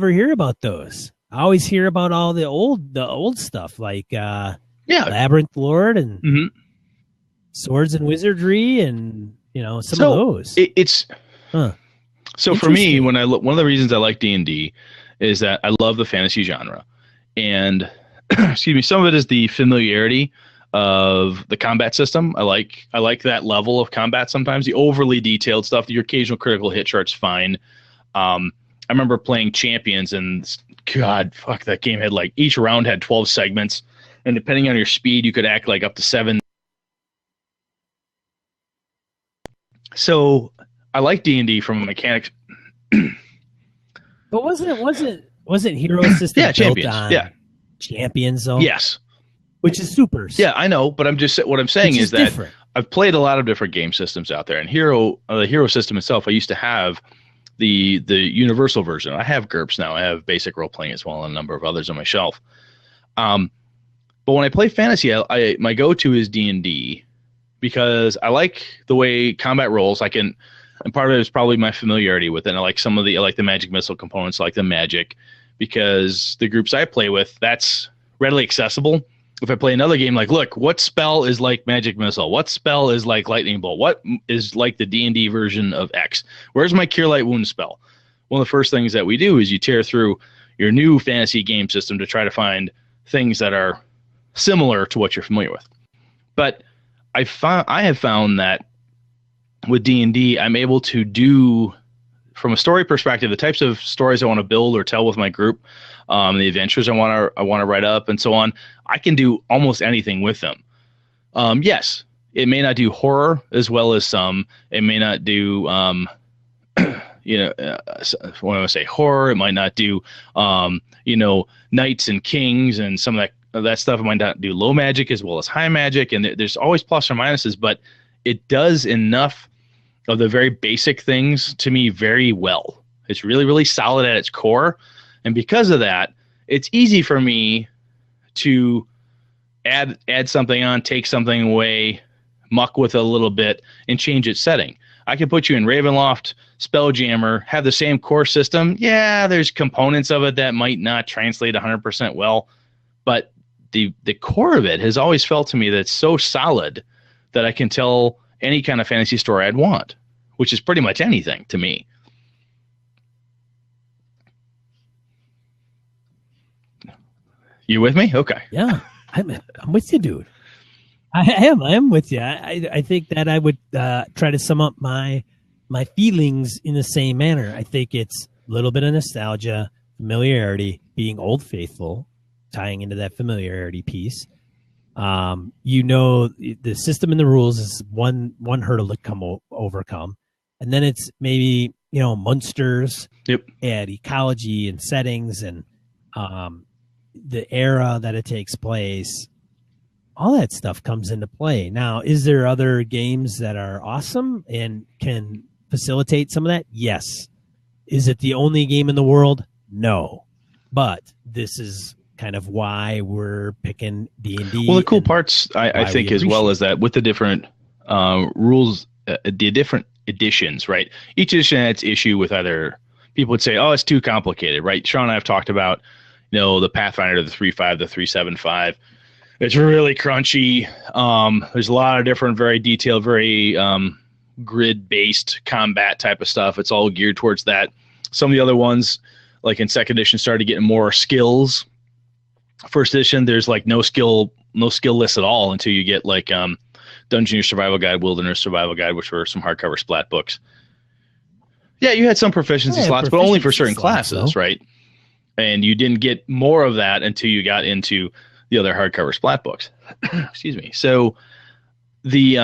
hear about those. I always hear about all the old stuff like Labyrinth Lord and Swords and Wizardry and some of those. So for me, one of the reasons I like D&D is that I love the fantasy genre, and excuse me, some of it is the familiarity of the combat system. I like that level of combat sometimes. The overly detailed stuff, your occasional critical hit chart's fine. I remember playing Champions, and God, fuck, that game had each round had 12 segments, and depending on your speed, you could act up to 7. So I like D&D from a mechanics. But wasn't Hero System built Champions. on Champions though? Yes. Which is supers. Yeah, I know, but what I'm saying is that different. I've played a lot of different game systems out there, and the Hero system itself, I used to have the universal version. I have GURPS now. I have basic role playing as well, and a number of others on my shelf. But when I play fantasy, my go-to is D&D, because I like the way combat rolls. And part of it is probably my familiarity with it. And I like I like the magic missile components, I like the magic, because the groups I play with, that's readily accessible. If I play another game, like, look, what spell is like magic missile? What spell is like lightning bolt? What is like the D&D version of X? Where's my cure light wound spell? One of the first things that we do is you tear through your new fantasy game system to try to find things that are similar to what you're familiar with. But I have found that with D&D, I'm able to do, from a story perspective, the types of stories I want to build or tell with my group, the adventures I want to write up and so on. I can do almost anything with them. Yes, it may not do horror as well as some. It may not do, when I say horror, it might not do, knights and kings and some of that stuff. It might not do low magic as well as high magic. And there's always plus or minuses, but it does enough of the very basic things to me very well. It's really, really solid at its core. And because of that, it's easy for me to add something on, take something away, muck with it a little bit, and change its setting. I can put you in Ravenloft, Spelljammer, have the same core system. Yeah, there's components of it that might not translate 100% well, but the core of it has always felt to me that it's so solid that I can tell any kind of fantasy story I'd want, which is pretty much anything to me. You with me? Okay. Yeah, I'm with you, dude. I am with you. I think that I would try to sum up my feelings in the same manner. I think it's a little bit of nostalgia, familiarity, being old faithful, tying into that familiarity piece. The system and the rules is one hurdle to overcome, and then it's maybe monsters, and ecology and settings and the era that it takes place. All that stuff comes into play. Now, is there other games that are awesome and can facilitate some of that? Yes. Is it the only game in the world? No. But this is kind of why we're picking D&D. Well, the cool parts, I think, as well, is that with the different rules, the different editions, right? Each edition has its issue with either people would say, oh, it's too complicated, right? Sean and I have talked about, the Pathfinder, the 3.5, the 3.7.5. It's really crunchy. There's a lot of different, very detailed, very grid-based combat type of stuff. It's all geared towards that. Some of the other ones, like in second edition, started getting more skills. First edition, there's like no skill list at all until you get like Dungeon Survival Guide, Wilderness Survival Guide, which were some hardcover splat books. Yeah, you had some proficiency slots, but only for certain classes, though. Right? And you didn't get more of that until you got into the other hardcover splat books. Excuse me. So the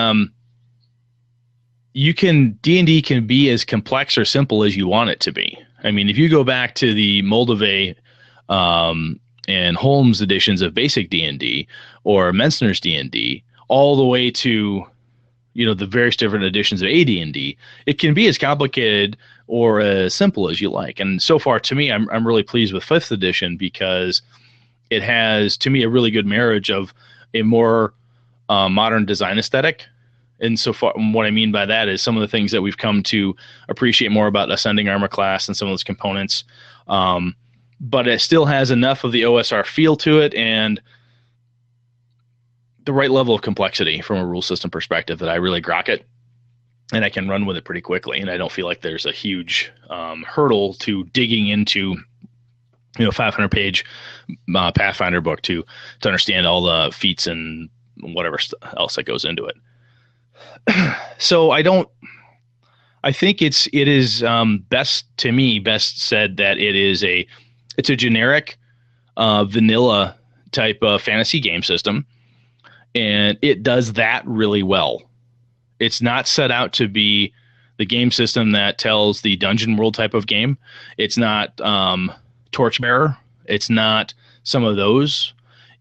D&D can be as complex or simple as you want it to be. I mean, if you go back to the Moldave and Holmes editions of basic D&D or Mensner's D&D, all the way to the various different editions of AD&D, it can be as complicated or as simple as you like. And so far, to me, I'm really pleased with 5th edition because it has, to me, a really good marriage of a more modern design aesthetic. And so far, what I mean by that is some of the things that we've come to appreciate more about Ascending Armor class and some of those components. But it still has enough of the OSR feel to it and the right level of complexity from a rule system perspective that I really grok it. And I can run with it pretty quickly. And I don't feel like there's a huge hurdle to digging into 500-page Pathfinder book to understand all the feats and whatever else that goes into it. So I think it is best said that it's a generic vanilla type of fantasy game system, and it does that really well. It's not set out to be the game system that tells the dungeon world type of game. It's not Torchbearer. It's not some of those.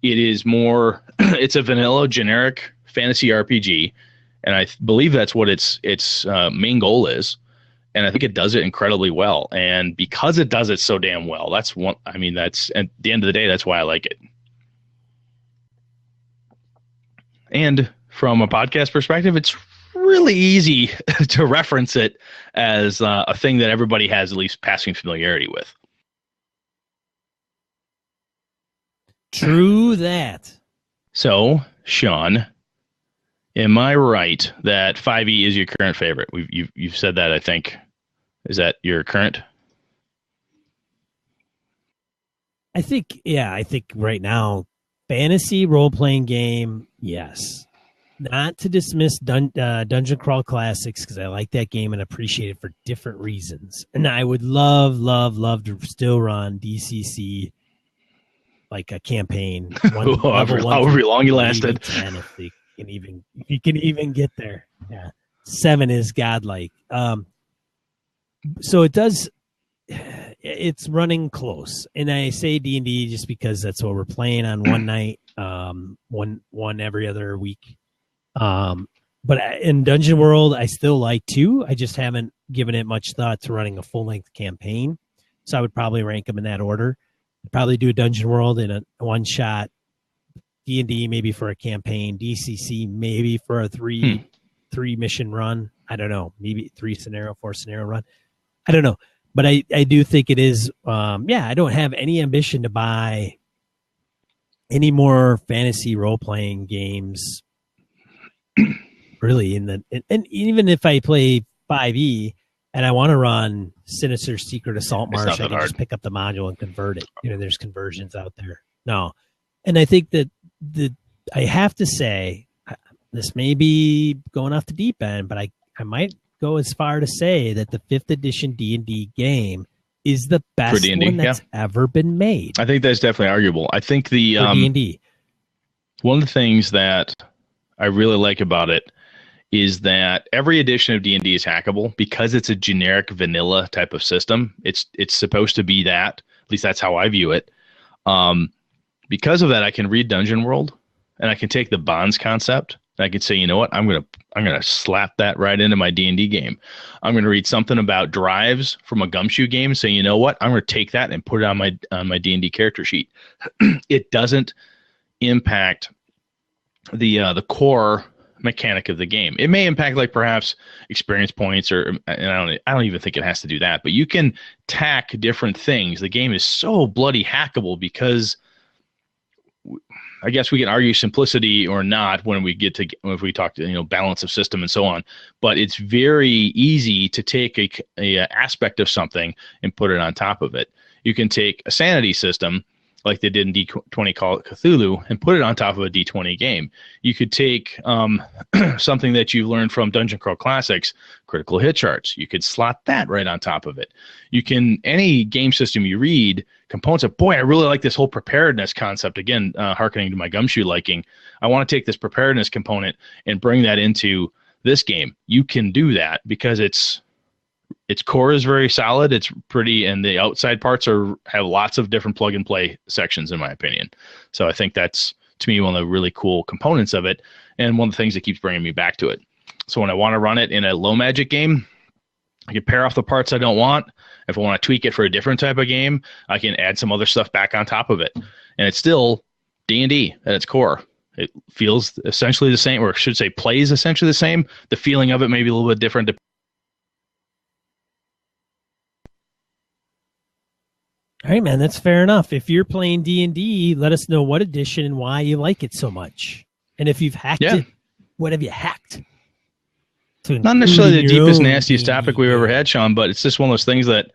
It is more, it's a vanilla generic fantasy RPG. And I believe that's what its main goal is. And I think it does it incredibly well. And because it does it so damn well, that's at the end of the day, that's why I like it. And from a podcast perspective, it's really easy to reference it as a thing that everybody has at least passing familiarity with. True that. So, Sean, am I right that 5e is your current favorite? You've said that, I think. Is that your current? I think right now, fantasy role-playing game, yes. Not to dismiss Dungeon Crawl Classics, because I like that game and appreciate it for different reasons. And I would love to still run DCC, like a campaign. However long you lasted. 10, if you can even get there. Yeah. 7 is godlike. So it does... It's running close, and I say D&D just because that's what we're playing on one night, one every other week. But in Dungeon World, I still like 2. I just haven't given it much thought to running a full-length campaign, so I would probably rank them in that order. I'd probably do a Dungeon World in a one-shot, D&D maybe for a campaign, DCC maybe for a three mission run. I don't know, maybe 4 scenario run. I don't know. But I do think it is, I don't have any ambition to buy any more fantasy role-playing games, really. And even if I play 5e and I want to run Sinister Secret Assault Marsh, I can just pick up the module and convert it. There's conversions out there. No. And I think that I have to say, this may be going off the deep end, but I might go as far to say that the 5th edition D&D game is the best one that's ever been made. I think that's definitely arguable. I think the D&D. One of the things that I really like about it is that every edition of D&D is hackable because it's a generic vanilla type of system. It's supposed to be that. At least that's how I view it. Because of that, I can read Dungeon World, and I can take the bonds concept. I could say, you know what, I'm gonna slap that right into my D&D game. I'm gonna read something about drives from a Gumshoe game, saying, you know what, I'm gonna take that and put it on my D&D character sheet. It doesn't impact the core mechanic of the game. It may impact like perhaps experience points, and I don't even think it has to do that. But you can tack different things. The game is so bloody hackable because I guess we can argue simplicity or not when we talk to balance of system and so on. But it's very easy to take a aspect of something and put it on top of it. You can take a sanity system like they did in D20 Call of Cthulhu and put it on top of a D20 game. You could take something that you've learned from Dungeon Crawl Classics, critical hit charts. You could slot that right on top of it. You can, any game system you read, components of, boy, I really like this whole preparedness concept. Again, hearkening to my Gumshoe liking. I want to take this preparedness component and bring that into this game. You can do that because its core is very solid. It's pretty, and the outside parts have lots of different plug and play sections, in my opinion. So I think that's, to me, one of the really cool components of it, and one of the things that keeps bringing me back to it. So when I want to run it in a low magic game, I can pair off the parts I don't want. If I want to tweak it for a different type of game, I can add some other stuff back on top of it, and it's still D&D at its core. It feels essentially the same, or I should say, plays essentially the same. The feeling of it may be a little bit different. All right, man, that's fair enough. If you're playing D&D, let us know what edition and why you like it so much. And if you've hacked it, what have you hacked? Not necessarily the deepest, nastiest topic we've ever had, Sean, but it's just one of those things that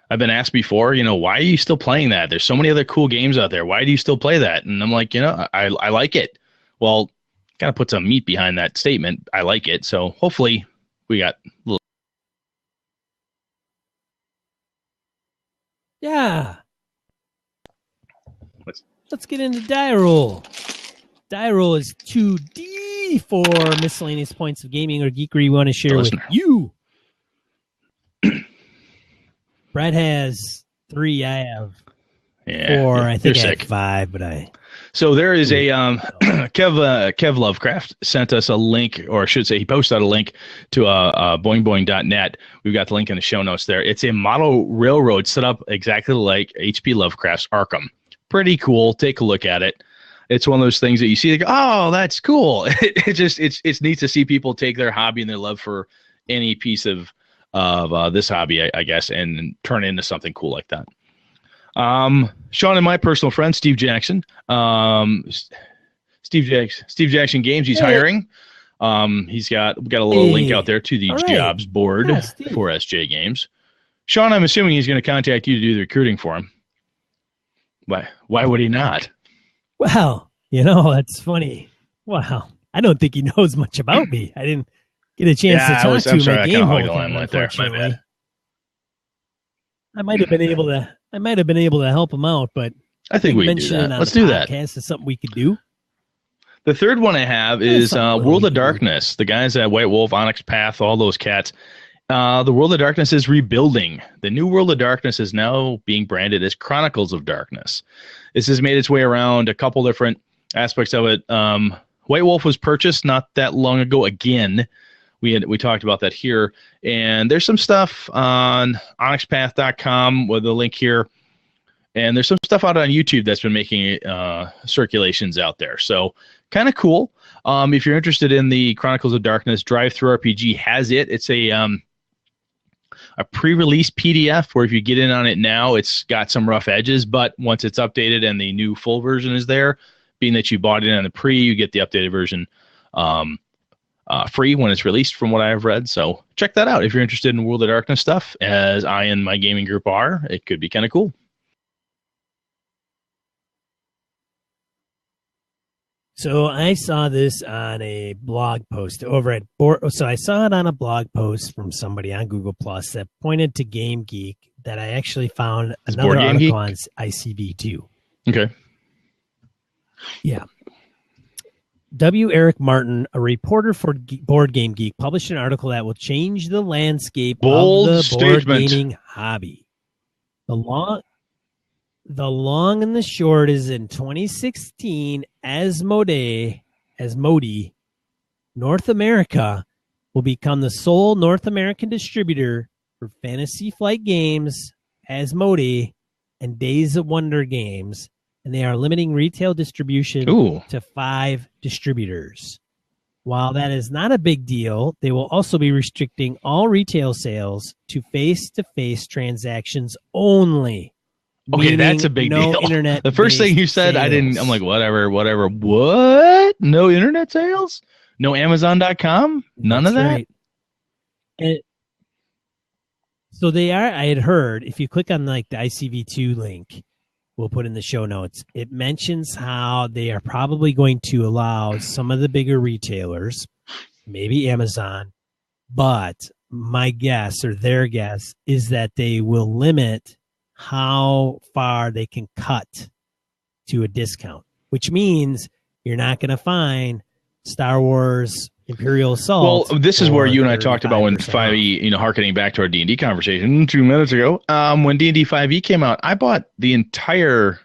I've been asked before, why are you still playing that? There's so many other cool games out there. Why do you still play that? And I'm like, I like it. Well, kind of put some meat behind that statement. I like it. So hopefully we got a little. Yeah. Let's get into die roll. Die roll is 2D for miscellaneous points of gaming or geekery we want to share with you. Brad has 3. I have 4. I think I had 5, but So there is a Kev Lovecraft sent us a link, or I should say he posted a link to boingboing.net. We've got the link in the show notes there. It's a model railroad set up exactly like H.P. Lovecraft's Arkham. Pretty cool. Take a look at it. it's one of those things that you see, like, oh, that's cool. It's neat to see people take their hobby and their love for any piece of this hobby, I guess, and turn it into something cool like that. Sean and my personal friend, Steve Jackson. Steve Jackson Games, he's hiring. We got a little link out there to the jobs board for SJ Games. Sean, I'm assuming he's going to contact you to do the recruiting for him. Why would he not? Well, that's funny. Wow. I don't think he knows much about me. I didn't get a chance to talk to him at Gamehole, unfortunately. I might have been able to help him out, but I think we can do that. Let's do that. Is something we could do. The third one I have is World of Darkness. The guys at White Wolf, Onyx Path, all those cats. The World of Darkness is rebuilding. The new World of Darkness is now being branded as Chronicles of Darkness. This has made its way around a couple different aspects of it. White Wolf was purchased not that long ago again. We talked about that here. And there's some stuff on onyxpath.com with the link here. And there's some stuff out on YouTube that's been making circulations out there. So kind of cool. If you're interested in the Chronicles of Darkness, Drive-Thru RPG has it. It's a pre-release PDF where if you get in on it now, it's got some rough edges. But once it's updated and the new full version is there, being that you bought it on the pre, you get the updated version free when it's released from what I've read. So check that out if you're interested in World of Darkness stuff, as I and my gaming group are. It could be kind of cool. So I saw this on a blog post over at so I saw it on a blog post from somebody on Google Plus that pointed to Game Geek that I actually found another article on ICV2. Okay. Yeah. W. Eric Martin, a reporter for Board Game Geek, published an article that will change the landscape of the board gaming hobby. The long and the short is in 2016, Asmodee, North America will become the sole North American distributor for Fantasy Flight Games, Asmodee, and Days of Wonder games, and they are limiting retail distribution to 5 distributors. While that is not a big deal, they will also be restricting all retail sales to face-to-face transactions only. Okay, that's a big deal. Internet. The first thing you said, sales. I'm like, whatever. What? No internet sales? No Amazon.com? None of that? Right. So they are, I had heard, if you click on like the ICV2 link, we'll put in the show notes, it mentions how they are probably going to allow some of the bigger retailers, maybe Amazon, but my guess or their guess is that they will limit how far they can cut to a discount, which means you're not going to find Star Wars Imperial Assault. Well, this is where you and I talked about when 5e, harkening back to our D&D conversation 2 minutes ago. When D&D 5e came out, I bought the entire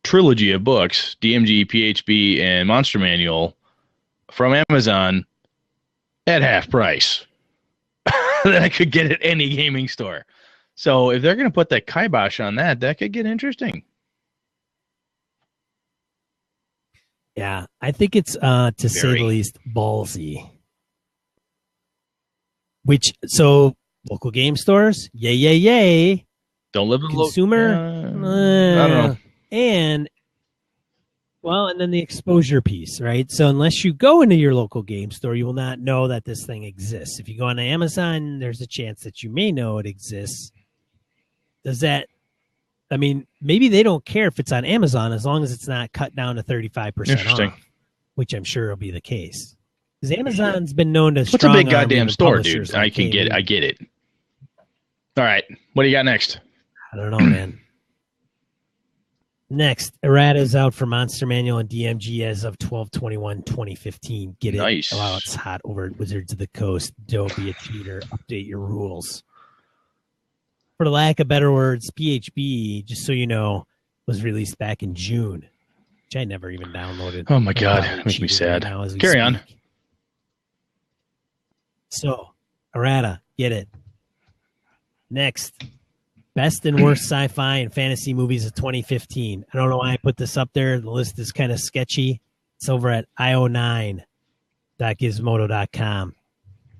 trilogy of books, DMG, PHB, and Monster Manual, from Amazon at half price that I could get at any gaming store. So if they're going to put that kibosh on that could get interesting. Yeah, I think it's, to say the least, ballsy. Local game stores, yay. Don't live in consumer. I don't know. And then the exposure piece, right? So unless you go into your local game store, you will not know that this thing exists. If you go on Amazon, there's a chance that you may know it exists. Maybe they don't care if it's on Amazon as long as it's not cut down to 35% off, which I'm sure will be the case. Because Amazon's been known to What's a big goddamn store, dude? I get it. All right. What do you got next? I don't know, man. Next, errata is out for Monster Manual and DMG as of 12/21/2015. Get it nice. While it's hot over at Wizards of the Coast. Don't be a cheater. Update your rules. For the lack of better words, PHB, just so you know, was released back in June, which I never even downloaded. Oh my God, it makes me sad. Carry on. So, errata, get it. Next, Best and worst sci-fi and fantasy movies of 2015. I don't know why I put this up there. The list is kind of sketchy. It's over at io9.gizmodo.com.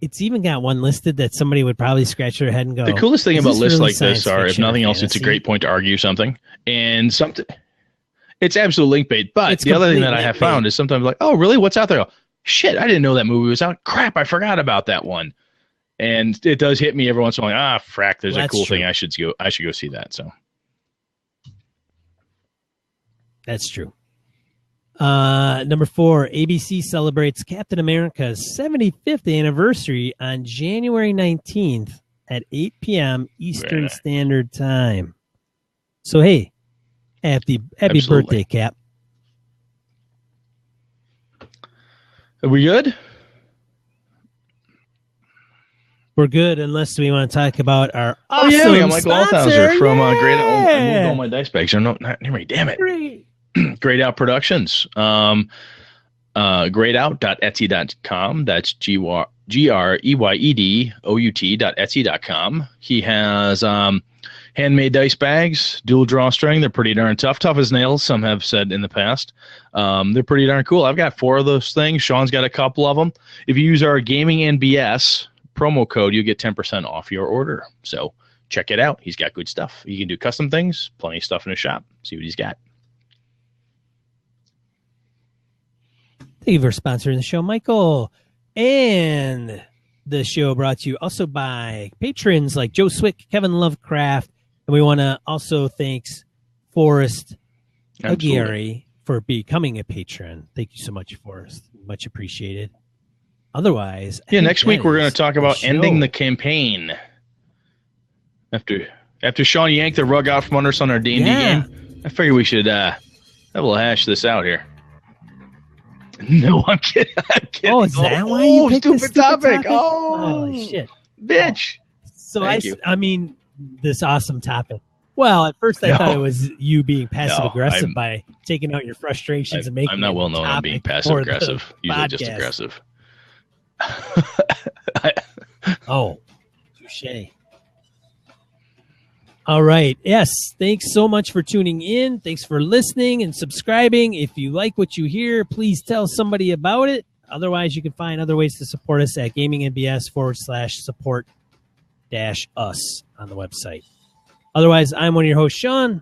It's even got one listed that somebody would probably scratch their head and go, The coolest thing about lists really like this are, if nothing else, it's a great point to argue something. And something, it's absolute link bait. But It's the other thing that I complete have link bait. found is sometimes like, oh, really? What's out there? Shit, I didn't know that movie was out. Crap, I forgot about that one. And it does hit me every once in a while. Frack, there's a That's cool true. thing. I should go see that. So That's true. Number 4, ABC celebrates Captain America's 75th anniversary on January 19th at 8 p.m. Eastern Right. Standard Time. So, hey, happy Absolutely. birthday, Cap. are we good? We're good unless we want to talk about our Oh awesome yeah, we got Michael sponsor. Althauser from Great Out. I moved Yeah. all my dice bags. Not near me. Damn it. Great. Great Out Productions. Greatout.etsy.com. That's GREYEDOUT.etsy.com. He has handmade dice bags, dual drawstring. They're pretty darn tough. Tough as nails, some have said in the past. They're pretty darn cool. I've got 4 of those things. Sean's got a couple of them. If you use our Gaming NBS promo code, you get 10% off your order. So check it out. He's got good stuff. You can do custom things, plenty of stuff in his shop. See what he's got. Thank you for sponsoring the show, Michael. And the show brought to you also by patrons like Joe Swick, Kevin Lovecraft, and we want to also thanks Forrest Absolutely. Aguirre for becoming a patron. Thank you so much, Forrest. Much appreciated. Otherwise, I Yeah, think next week that we're going is to talk the about show. ending the campaign. After Sean yanked the rug out from under us on our D&D Yeah. game, I figure we should we'll hash this out here. No, I'm kidding. I'm kidding. Oh, is that why you picked this stupid topic? Oh, Holy shit. bitch. So Thank you. I mean, this awesome topic. Well, at first I No. thought it was you being passive aggressive I'm- by taking out your frustrations and making. I'm not it well a known on being topic passive for the aggressive. Usually just podcast. aggressive. Oh, touche. All right. Yes. Thanks so much for tuning in. Thanks for listening and subscribing. If you like what you hear, please tell somebody about it. Otherwise, you can find other ways to support us at GamingNBS /support-us on the website. Otherwise, I'm one of your hosts, Sean.